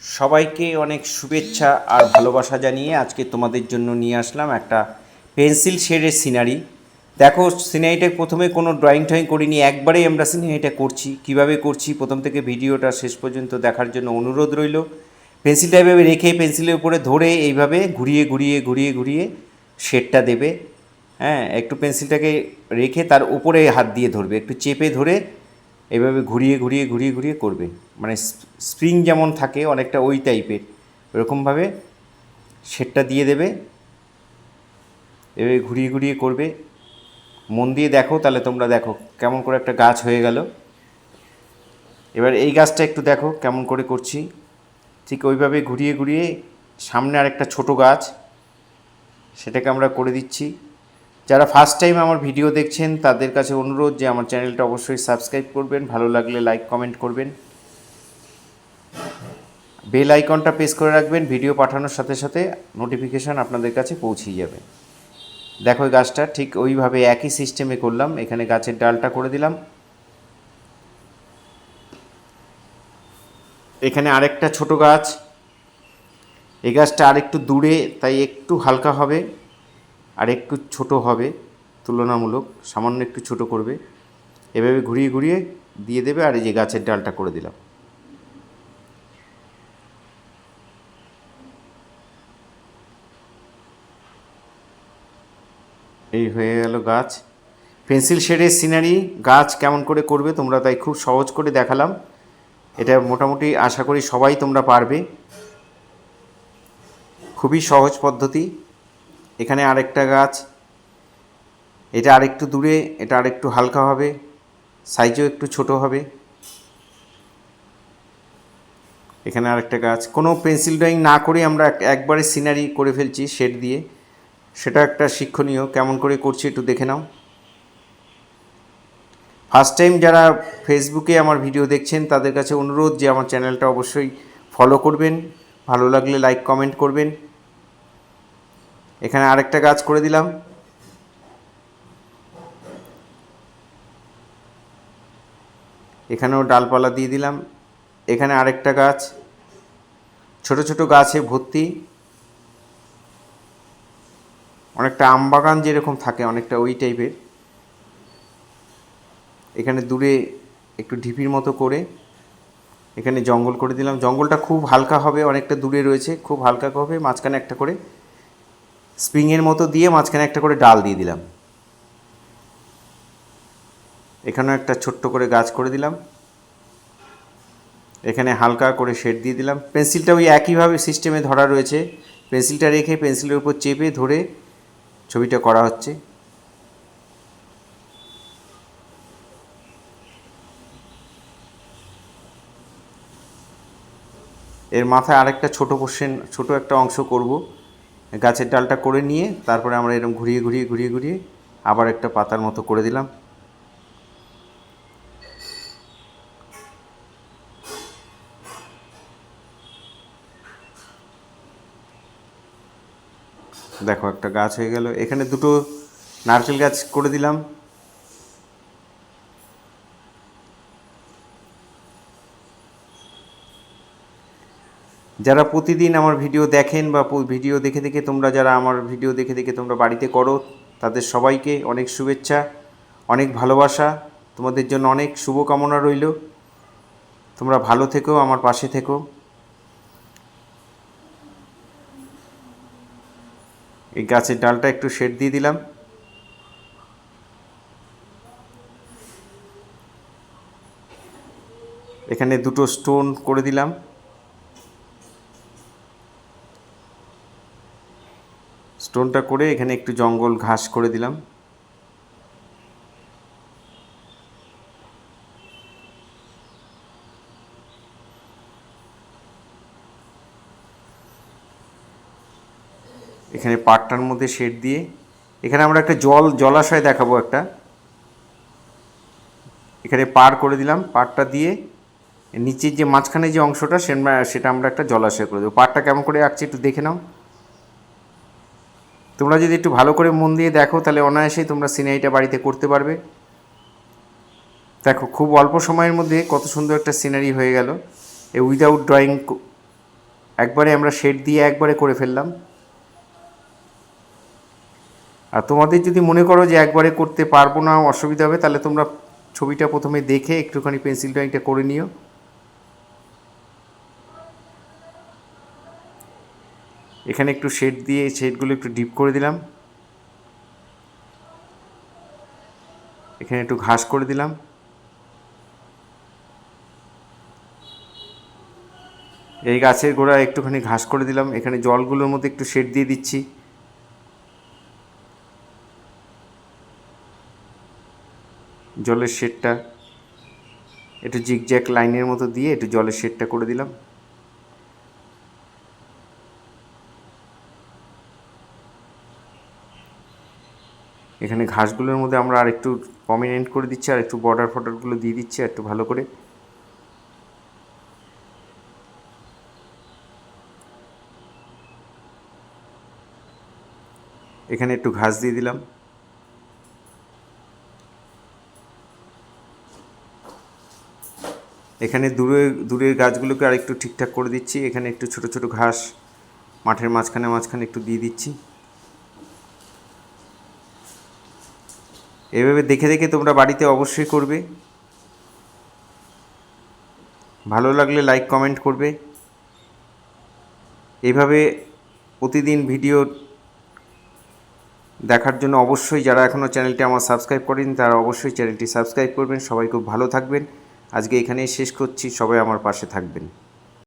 সবাইকে অনেক শুভেচ্ছা আর ভালোবাসা জানিয়ে আজকে তোমাদের জন্য নিয়ে আসলাম একটা পেন্সিল শেডের সিনারি। দেখো, সিনারিটা প্রথমে কোনো ড্রয়িং টয়িং করিনি, একবারেই আমরা সিনারিটা করছি। কিভাবে করছি প্রথম থেকে ভিডিওটা শেষ পর্যন্ত দেখার জন্য অনুরোধ রইল। পেন্সিলটা এভাবে রেখে পেন্সিলের উপরে ধরে এইভাবে ঘুরিয়ে ঘুরিয়ে ঘুরিয়ে ঘুরিয়ে শেডটা দেবে। হ্যাঁ, একটু পেন্সিলটাকে রেখে তার উপরে হাত দিয়ে ধরবে, একটু চেপে ধরে এভাবে ঘুরিয়ে ঘুরিয়ে ঘুরিয়ে ঘুরিয়ে করবে, মানে স্প্রিং যেমন থাকে অনেকটা ওই টাইপের, ওরকমভাবে শেডটা দিয়ে দেবে। এভাবে ঘুরিয়ে ঘুরিয়ে করবে, মন দিয়ে দেখো তাহলে তোমরা দেখো কেমন করে একটা গাছ হয়ে গেল। এবার এই গাছটা একটু দেখো কেমন করে করছি, ঠিক ওইভাবে ঘুরিয়ে ঘুরিয়ে সামনে আরেকটা ছোট গাছ, সেটাকে আমরা করে দিচ্ছি। যারা ফার্স্ট টাইম আমার ভিডিও দেখছেন তাদের কাছে অনুরোধ যে আমার চ্যানেলটা অবশ্যই সাবস্ক্রাইব করবেন, ভালো লাগলে লাইক কমেন্ট করবেন, বেল আইকনটা প্রেস করে রাখবেন, ভিডিও পাঠানোর সাথে সাথে নোটিফিকেশান আপনাদের কাছে পৌঁছে যাবে। দেখো এই গাছটা ঠিক ওইভাবে একই সিস্টেমে করলাম। এখানে গাছের ডালটা করে দিলাম, এখানে আরেকটা ছোট গাছ, এই গাছটা আরেকটু দূরে তাই একটু হালকা হবে আর একটু ছোট হবে, তুলনামূলক সামান্য একটু ছোট করবে। এভাবে ঘুরিয়ে ঘুরিয়ে দিয়ে দেবে। আর এই যে গাছের ডালটা করে দিলাম। এই হয়ে গেল গাছ। পেন্সিল শেডের সিনারি গাছ কেমন করে করবে তোমরা তাই খুব সহজ করে দেখালাম। এটা মোটামুটি আশা করি সবাই তোমরা পারবে, খুবই সহজ পদ্ধতি। এখানে আরেকটা গাছ, এটা আরেকটু দূরে, এটা আরেকটু হালকা হবে, সাইজও একটু ছোট হবে। এখানে আরেকটা গাছ, কোনো পেন্সিল ড্রয়িং না করে আমরা একবারে সিনারি করে ফেলছি শেড দিয়ে, সেটা একটা শিক্ষণীয়। কেমন করে করছি একটু দেখে নাও। ফার্স্ট টাইম যারা ফেসবুকে আমার ভিডিও দেখছেন তাদের কাছে অনুরোধ যে আমার চ্যানেলটা অবশ্যই ফলো করবেন, ভালো লাগলে লাইক কমেন্ট করবেন। এখানে আরেকটা গাছ করে দিলাম, এখানেও ডালপালা দিয়ে দিলাম। এখানে আরেকটা গাছ, ছোট ছোট গাছে ভর্তি, অনেকটা আমবাগান যেরকম থাকে অনেকটা ওই টাইপের। এখানে দূরে একটু ঢিপির মতো করে এখানে জঙ্গল করে দিলাম। জঙ্গলটা খুব হালকা হবে, অনেকটা দূরে রয়েছে, খুব হালকা হবে। মাঝখানে একটা করে স্প্রিংয়ের মতো দিয়ে মাঝখানে একটা করে ডাল দিয়ে দিলাম। এখানেও একটা ছোট্ট করে গাছ করে দিলাম। এখানে হালকা করে শেড দিয়ে দিলাম। পেন্সিলটা ওই একইভাবে সিস্টেমে ধরা রয়েছে, পেন্সিলটা রেখে পেন্সিলের উপর চেপে ধরে ছবিটা করা হচ্ছে। এর মাথায় আরেকটা ছোট পোর্শন, ছোট একটা অংশ করব। গাছের ডালটা করে নিয়ে তারপরে আমরা এরকম ঘুরিয়ে ঘুরিয়ে ঘুরিয়ে ঘুরিয়ে আবার একটা পাতার মতো করে দিলাম। দেখো একটা গাছ হয়ে গেল। এখানে দুটো নারকেল গাছ করে দিলাম। যারা প্রতিদিন আমার ভিডিও দেখেন বা ভিডিও দেখে দেখে তোমরা যারা আমার ভিডিও দেখে দেখে তোমরা বাড়িতে করো, তাদের সবাইকে অনেক শুভেচ্ছা, অনেক ভালোবাসা, তোমাদের জন্য অনেক শুভকামনা রইল। তোমরা ভালো থেকো, আমার পাশে থেকো। এই গাছের ডালটা একটু শেড দিয়ে দিলাম। এখানে দুটো স্টোন করে দিলাম। স্টোনটা করে এখানে একটু জঙ্গল ঘাস করে দিলাম। এখানে পাটটার মধ্যে শেড দিয়ে এখানে আমরা একটা জলাশয় দেখাবো একটা, এখানে পার করে দিলাম। পাড়টা দিয়ে নিচের যে মাঝখানে যে অংশটা সেটা আমরা একটা জলাশয় করে দেবো। পাড়টা কেমন করে আঁকছি একটু দেখে নাও। তোমরা যদি একটু ভালো করে মন দিয়ে দেখো তাহলে অনায়াসেই তোমরা সিনারিটা বাড়িতে করতে পারবে। দেখো খুব অল্প সময়ের মধ্যে কত সুন্দর একটা সিনারি হয়ে গেল, এই উইদাউট ড্রয়িং একবারে আমরা শেড দিয়ে একবারে করে ফেললাম। আর তোমাদের যদি মনে করো যে একবারে করতে পারবো না, অসুবিধা হবে, তাহলে তোমরা ছবিটা প্রথমে দেখে একটুখানি পেন্সিল ড্রয়িংটা করে নিও। এখানে একটু শেড দিয়ে শেডগুলো একটু ডিপ করে দিলাম, এখানে একটু ঘাস করে দিলাম, এই গাছের গোড়ায় একটুখানি ঘাস করে দিলাম, এখানে জলগুলোর মধ্যে একটু শেড দিয়ে দিচ্ছি। জলের শেডটা একটু জিগজ্যাগ লাইনের মতো দিয়ে একটু জলের শেডটা করে দিলাম। এখানে ঘাসগুলোর মধ্যে আমরা আর একটু প্রমিনেন্ট করে দিচ্ছি, আর একটু বর্ডার ফর্ডারগুলো দিয়ে দিচ্ছি একটু ভালো করে। এখানে একটু ঘাস দিয়ে দিলাম। এখানে দূরের গাছগুলোকে আর একটু ঠিকঠাক করে দিচ্ছি, এখানে একটু ছোট ছোট ঘাস মাঠের মাঝখানে মাঝখানে একটু দিয়ে দিচ্ছি। এভাবে দেখে দেখে তোমরা বাড়িতে অবশ্যই করবে। ভালো লাগলে লাইক কমেন্ট করবে। এইভাবে প্রতিদিন ভিডিও দেখার জন্য অবশ্যই যারা এখনও চ্যানেলটি আমার সাবস্ক্রাইব করেনি তারা অবশ্যই চ্যানেলটি সাবস্ক্রাইব করবেন। সবাই খুব ভালো থাকবেন। আজকে এখানেই শেষ করছি, সবাই আমার পাশে থাকবেন।